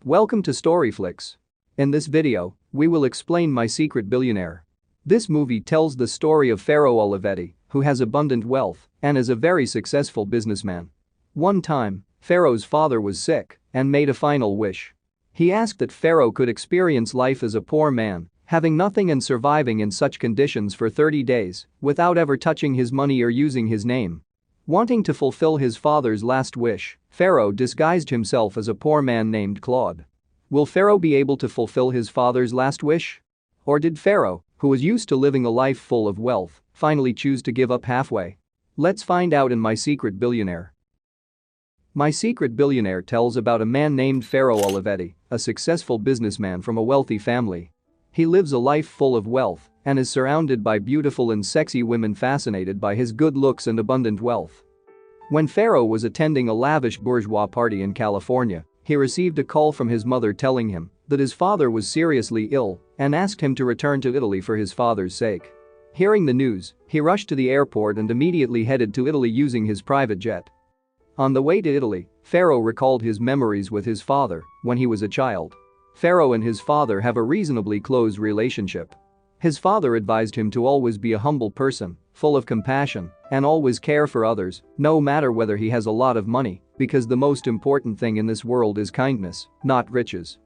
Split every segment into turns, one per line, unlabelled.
Welcome to Storyflix. In this video, we will explain My Secret Billionaire. This movie tells the story of Pharaoh Olivetti, who has abundant wealth and is a very successful businessman. One time, Pharaoh's father was sick and made a final wish. He asked that Pharaoh could experience life as a poor man, having nothing and surviving in such conditions for 30 days without ever touching his money or using his name. Wanting to fulfill his father's last wish, Pharaoh disguised himself as a poor man named Claude. Will Pharaoh be able to fulfill his father's last wish? Or did Pharaoh, who was used to living a life full of wealth, finally choose to give up halfway? Let's find out in My Secret Billionaire. My Secret Billionaire tells about a man named Pharaoh Olivetti, a successful businessman from a wealthy family. He lives a life full of wealth and is surrounded by beautiful and sexy women fascinated by his good looks and abundant wealth. When Pharaoh was attending a lavish bourgeois party in California, he received a call from his mother telling him that his father was seriously ill and asked him to return to Italy for his father's sake. Hearing the news, he rushed to the airport and immediately headed to Italy using his private jet. On the way to Italy, Pharaoh recalled his memories with his father when he was a child. Pharaoh and his father have a reasonably close relationship. His father advised him to always be a humble person, full of compassion, and always care for others, no matter whether he has a lot of money, because the most important thing in this world is kindness, not riches.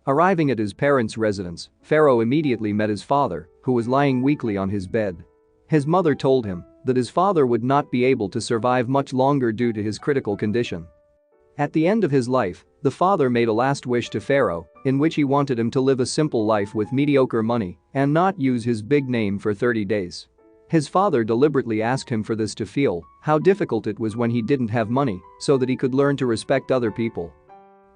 Arriving at his parents' residence, Pharaoh immediately met his father, who was lying weakly on his bed. His mother told him that his father would not be able to survive much longer due to his critical condition. At the end of his life, the father made a last wish to Pharaoh, in which he wanted him to live a simple life with mediocre money and not use his big name for 30 days. His father deliberately asked him for this to feel how difficult it was when he didn't have money so that he could learn to respect other people.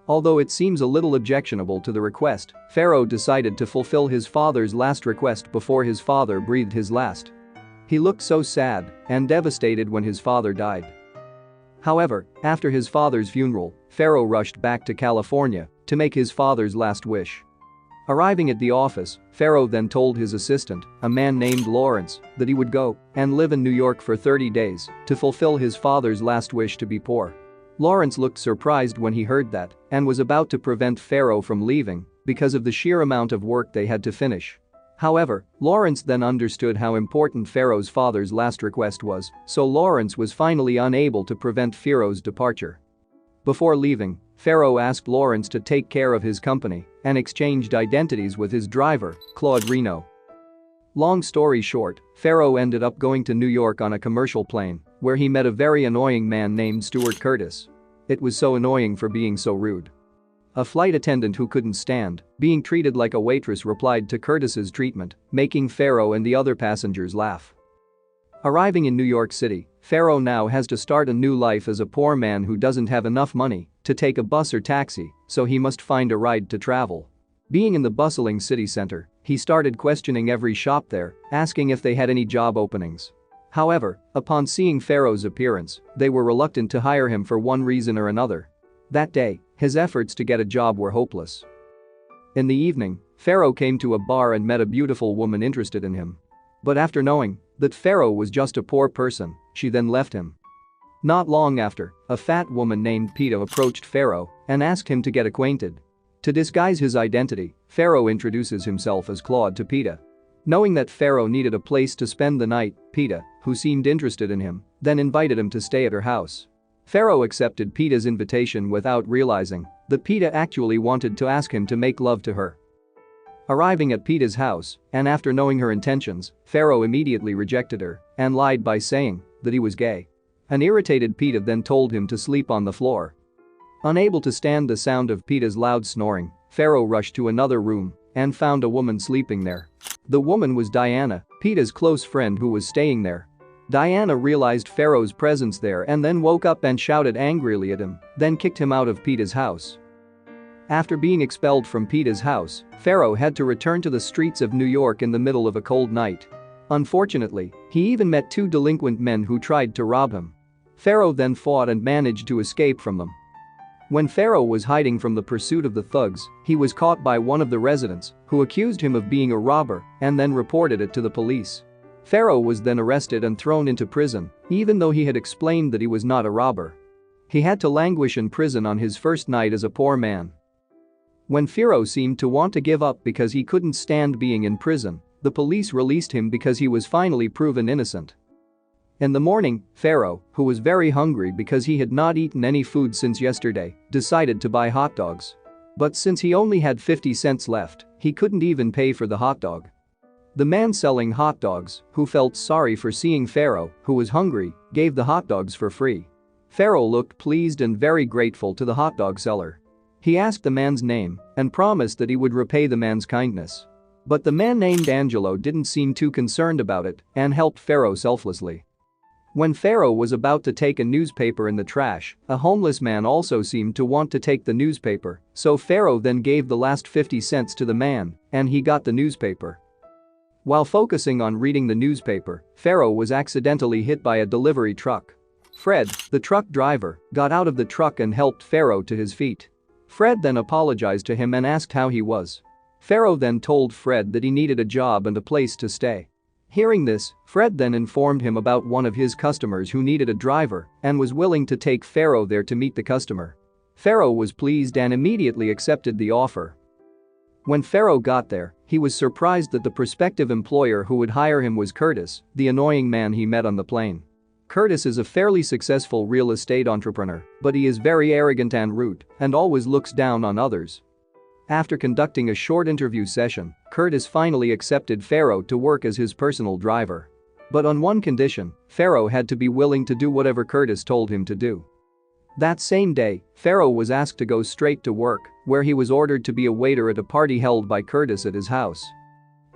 Although it seems a little objectionable to the request, Pharaoh decided to fulfill his father's last request before his father breathed his last. He looked so sad and devastated when his father died. However, after his father's funeral, Pharaoh rushed back to California to make his father's last wish. Arriving at the office, Pharaoh then told his assistant, a man named Lawrence, that he would go and live in New York for 30 days to fulfill his father's last wish to be poor. Lawrence looked surprised when he heard that and was about to prevent Pharaoh from leaving because of the sheer amount of work they had to finish. However, Lawrence then understood how important Pharaoh's father's last request was, so Lawrence was finally unable to prevent Pharaoh's departure. Before leaving, Pharaoh asked Lawrence to take care of his company and exchanged identities with his driver, Claude Reno. Long story short, Pharaoh ended up going to New York on a commercial plane, where he met a very annoying man named Stuart Curtis. It was so annoying for being so rude. A flight attendant who couldn't stand being treated like a waitress replied to Curtis's treatment, making Pharaoh and the other passengers laugh. Arriving in New York City, Pharaoh now has to start a new life as a poor man who doesn't have enough money to take a bus or taxi, so he must find a ride to travel. Being in the bustling city center, he started questioning every shop there, asking if they had any job openings. However, upon seeing Pharaoh's appearance, they were reluctant to hire him for one reason or another. That day, his efforts to get a job were hopeless. In the evening, Pharaoh came to a bar and met a beautiful woman interested in him. But after knowing that Pharaoh was just a poor person, she then left him. Not long after, a fat woman named Peta approached Pharaoh and asked him to get acquainted. To disguise his identity, Pharaoh introduces himself as Claude to Peta. Knowing that Pharaoh needed a place to spend the night, Peta, who seemed interested in him, then invited him to stay at her house. Pharaoh accepted Peta's invitation without realizing that Peta actually wanted to ask him to make love to her. Arriving at Peta's house, and after knowing her intentions, Pharaoh immediately rejected her and lied by saying that he was gay. An irritated Peta then told him to sleep on the floor. Unable to stand the sound of Peta's loud snoring, Pharaoh rushed to another room and found a woman sleeping there. The woman was Diana, Peta's close friend who was staying there. Diana realized Pharaoh's presence there and then woke up and shouted angrily at him, then kicked him out of Peta's house. After being expelled from Peta's house, Pharaoh had to return to the streets of New York in the middle of a cold night. Unfortunately, he even met two delinquent men who tried to rob him. Pharaoh then fought and managed to escape from them. When Pharaoh was hiding from the pursuit of the thugs, he was caught by one of the residents, who accused him of being a robber and then reported it to the police. Pharaoh was then arrested and thrown into prison, even though he had explained that he was not a robber. He had to languish in prison on his first night as a poor man. When Pharaoh seemed to want to give up because he couldn't stand being in prison, the police released him because he was finally proven innocent. In the morning, Pharaoh, who was very hungry because he had not eaten any food since yesterday, decided to buy hot dogs. But since he only had 50 cents left, he couldn't even pay for the hot dog. The man selling hot dogs, who felt sorry for seeing Pharaoh, who was hungry, gave the hot dogs for free. Pharaoh looked pleased and very grateful to the hot dog seller. He asked the man's name and promised that he would repay the man's kindness. But the man named Angelo didn't seem too concerned about it and helped Pharaoh selflessly. When Pharaoh was about to take a newspaper in the trash, a homeless man also seemed to want to take the newspaper, so Pharaoh then gave the last 50 cents to the man, and he got the newspaper. While focusing on reading the newspaper, Pharaoh was accidentally hit by a delivery truck. Fred, the truck driver, got out of the truck and helped Pharaoh to his feet. Fred then apologized to him and asked how he was. Pharaoh then told Fred that he needed a job and a place to stay. Hearing this, Fred then informed him about one of his customers who needed a driver and was willing to take Pharaoh there to meet the customer. Pharaoh was pleased and immediately accepted the offer. When Pharaoh got there, he was surprised that the prospective employer who would hire him was Curtis, the annoying man he met on the plane. Curtis is a fairly successful real estate entrepreneur, but he is very arrogant and rude and always looks down on others. After conducting a short interview session, Curtis finally accepted Pharaoh to work as his personal driver. But on one condition, Pharaoh had to be willing to do whatever Curtis told him to do. That same day, Pharaoh was asked to go straight to work, where he was ordered to be a waiter at a party held by Curtis at his house.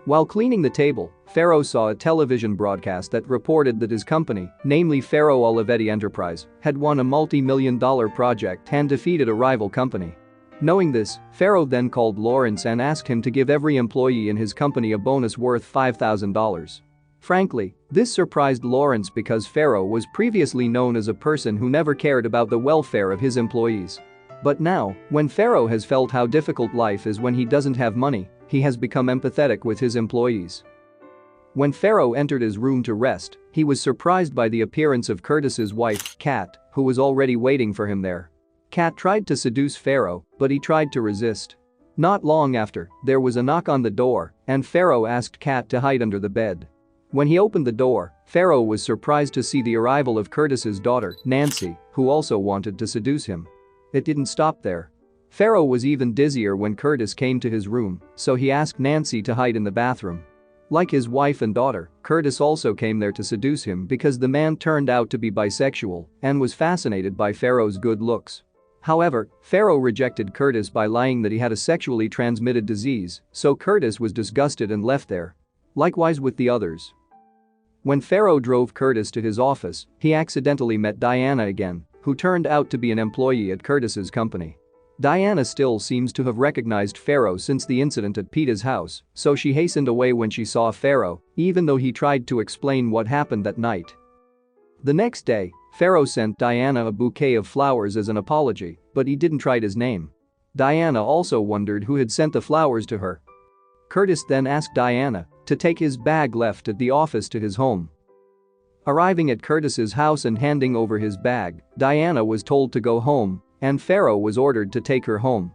While cleaning the table, Pharaoh saw a television broadcast that reported that his company, namely Pharaoh Olivetti Enterprise, had won a multi-million-dollar project and defeated a rival company. Knowing this, Pharaoh then called Lawrence and asked him to give every employee in his company a bonus worth $5,000. Frankly, this surprised Lawrence because Pharaoh was previously known as a person who never cared about the welfare of his employees. But now, when Pharaoh has felt how difficult life is when he doesn't have money, he has become empathetic with his employees. When Pharaoh entered his room to rest, he was surprised by the appearance of Curtis's wife, Kat, who was already waiting for him there. Kat tried to seduce Pharaoh, but he tried to resist. Not long after, there was a knock on the door, and Pharaoh asked Kat to hide under the bed. When he opened the door, Pharaoh was surprised to see the arrival of Curtis's daughter, Nancy, who also wanted to seduce him. It didn't stop there. Pharaoh was even dizzier when Curtis came to his room, so he asked Nancy to hide in the bathroom. Like his wife and daughter, Curtis also came there to seduce him because the man turned out to be bisexual and was fascinated by Pharaoh's good looks. However, Pharaoh rejected Curtis by lying that he had a sexually transmitted disease, so Curtis was disgusted and left there. Likewise with the others. When Pharaoh drove Curtis to his office, he accidentally met Diana again, who turned out to be an employee at Curtis's company. Diana still seems to have recognized Pharaoh since the incident at Peter's house, so she hastened away when she saw Pharaoh, even though he tried to explain what happened that night. The next day, Pharaoh sent Diana a bouquet of flowers as an apology, but he didn't write his name. Diana also wondered who had sent the flowers to her. Curtis then asked Diana to take his bag left at the office to his home. Arriving at Curtis's house and handing over his bag, Diana was told to go home, and Pharaoh was ordered to take her home.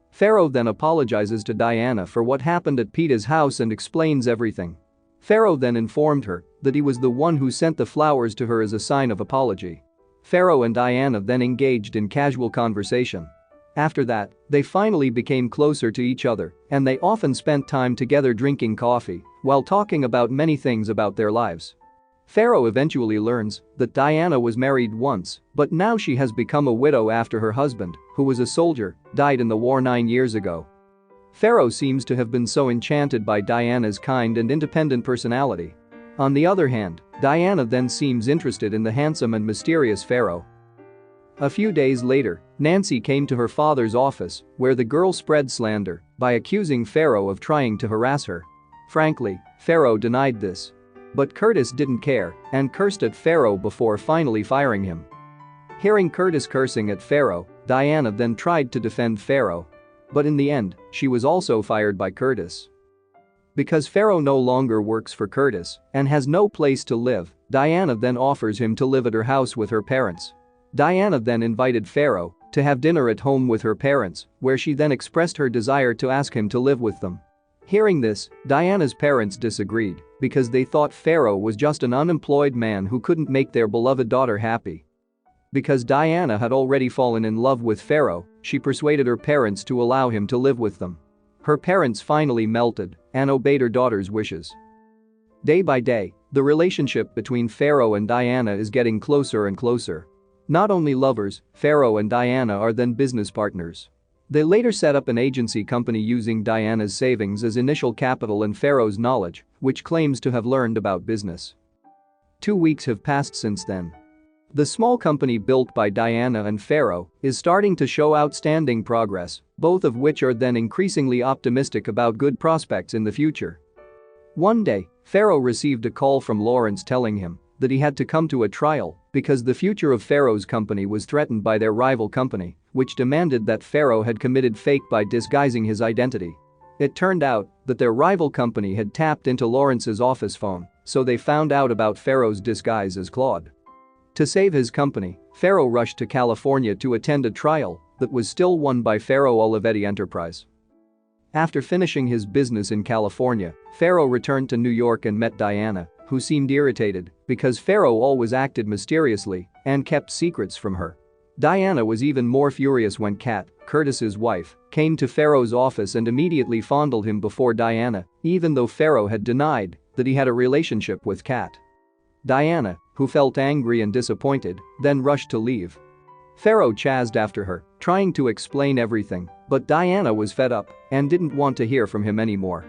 Pharaoh then apologizes to Diana for what happened at Peter's house and explains everything. Pharaoh then informed her that he was the one who sent the flowers to her as a sign of apology. Pharaoh and Diana then engaged in casual conversation. After that, they finally became closer to each other, and they often spent time together drinking coffee while talking about many things about their lives. Pharaoh eventually learns that Diana was married once, but now she has become a widow after her husband, who was a soldier, died in the war 9 years ago. Pharaoh seems to have been so enchanted by Diana's kind and independent personality. On the other hand, Diana then seems interested in the handsome and mysterious Pharaoh. A few days later, Nancy came to her father's office, where the girl spread slander by accusing Pharaoh of trying to harass her. Frankly, Pharaoh denied this. But Curtis didn't care and cursed at Pharaoh before finally firing him. Hearing Curtis cursing at Pharaoh, Diana then tried to defend Pharaoh. But in the end, she was also fired by Curtis. Because Pharaoh no longer works for Curtis and has no place to live, Diana then offers him to live at her house with her parents. Diana then invited Pharaoh to have dinner at home with her parents, where she then expressed her desire to ask him to live with them. Hearing this, Diana's parents disagreed because they thought Pharaoh was just an unemployed man who couldn't make their beloved daughter happy. Because Diana had already fallen in love with Pharaoh, she persuaded her parents to allow him to live with them. Her parents finally melted and obeyed her daughter's wishes. Day by day, the relationship between Pharaoh and Diana is getting closer and closer. Not only lovers, Pharaoh and Diana are then business partners. They later set up an agency company using Diana's savings as initial capital and Pharaoh's knowledge, which claims to have learned about business. 2 weeks have passed since then. The small company built by Diana and Pharaoh is starting to show outstanding progress, both of which are then increasingly optimistic about good prospects in the future. One day, Pharaoh received a call from Lawrence telling him that he had to come to a trial because the future of Pharaoh's company was threatened by their rival company, which demanded that Pharaoh had committed fake by disguising his identity. It turned out that their rival company had tapped into Lawrence's office phone, so they found out about Pharaoh's disguise as Claude. To save his company, Pharaoh rushed to California to attend a trial that was still won by Pharaoh Olivetti Enterprise. After finishing his business in California, Pharaoh returned to New York and met Diana, who seemed irritated because Pharaoh always acted mysteriously and kept secrets from her. Diana was even more furious when Kat, Curtis's wife, came to Pharaoh's office and immediately fondled him before Diana, even though Pharaoh had denied that he had a relationship with Kat. Diana, who felt angry and disappointed, then rushed to leave. Pharaoh chased after her, trying to explain everything, but Diana was fed up and didn't want to hear from him anymore.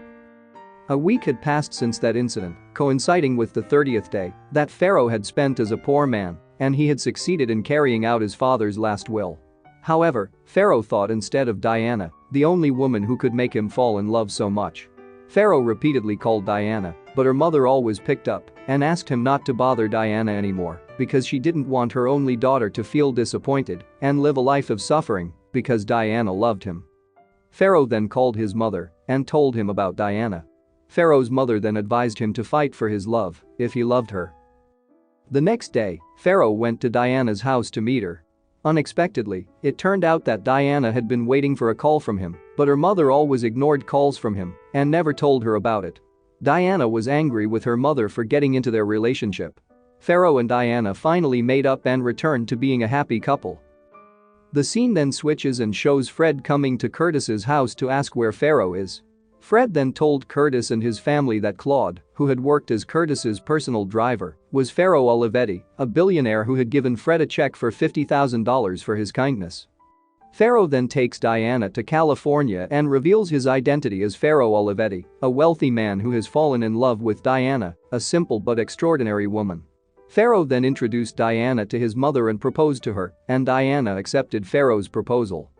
A week had passed since that incident, coinciding with the 30th day that Pharaoh had spent as a poor man, and he had succeeded in carrying out his father's last will. However, Pharaoh thought instead of Diana, the only woman who could make him fall in love so much. Pharaoh repeatedly called Diana, but her mother always picked up and asked him not to bother Diana anymore because she didn't want her only daughter to feel disappointed and live a life of suffering because Diana loved him. Pharaoh then called his mother and told him about Diana. Pharaoh's mother then advised him to fight for his love if he loved her. The next day, Pharaoh went to Diana's house to meet her. Unexpectedly, it turned out that Diana had been waiting for a call from him, but her mother always ignored calls from him and never told her about it. Diana was angry with her mother for getting into their relationship. Pharaoh and Diana finally made up and returned to being a happy couple. The scene then switches and shows Fred coming to Curtis's house to ask where Pharaoh is. Fred then told Curtis and his family that Claude, who had worked as Curtis's personal driver, was Pharaoh Olivetti, a billionaire who had given Fred a check for $50,000 for his kindness. Pharaoh then takes Diana to California and reveals his identity as Pharaoh Olivetti, a wealthy man who has fallen in love with Diana, a simple but extraordinary woman. Pharaoh then introduced Diana to his mother and proposed to her, and Diana accepted Pharaoh's proposal.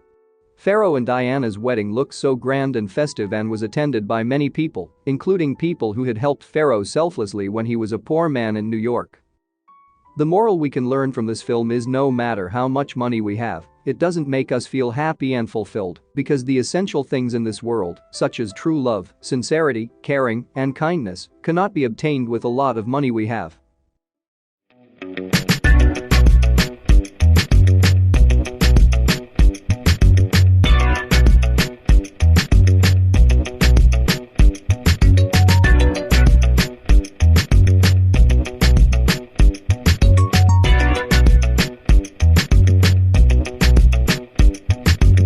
Pharaoh and Diana's wedding looked so grand and festive and was attended by many people, including people who had helped Pharaoh selflessly when he was a poor man in New York. The moral we can learn from this film is no matter how much money we have, it doesn't make us feel happy and fulfilled because the essential things in this world, such as true love, sincerity, caring, and kindness, cannot be obtained with a lot of money we have.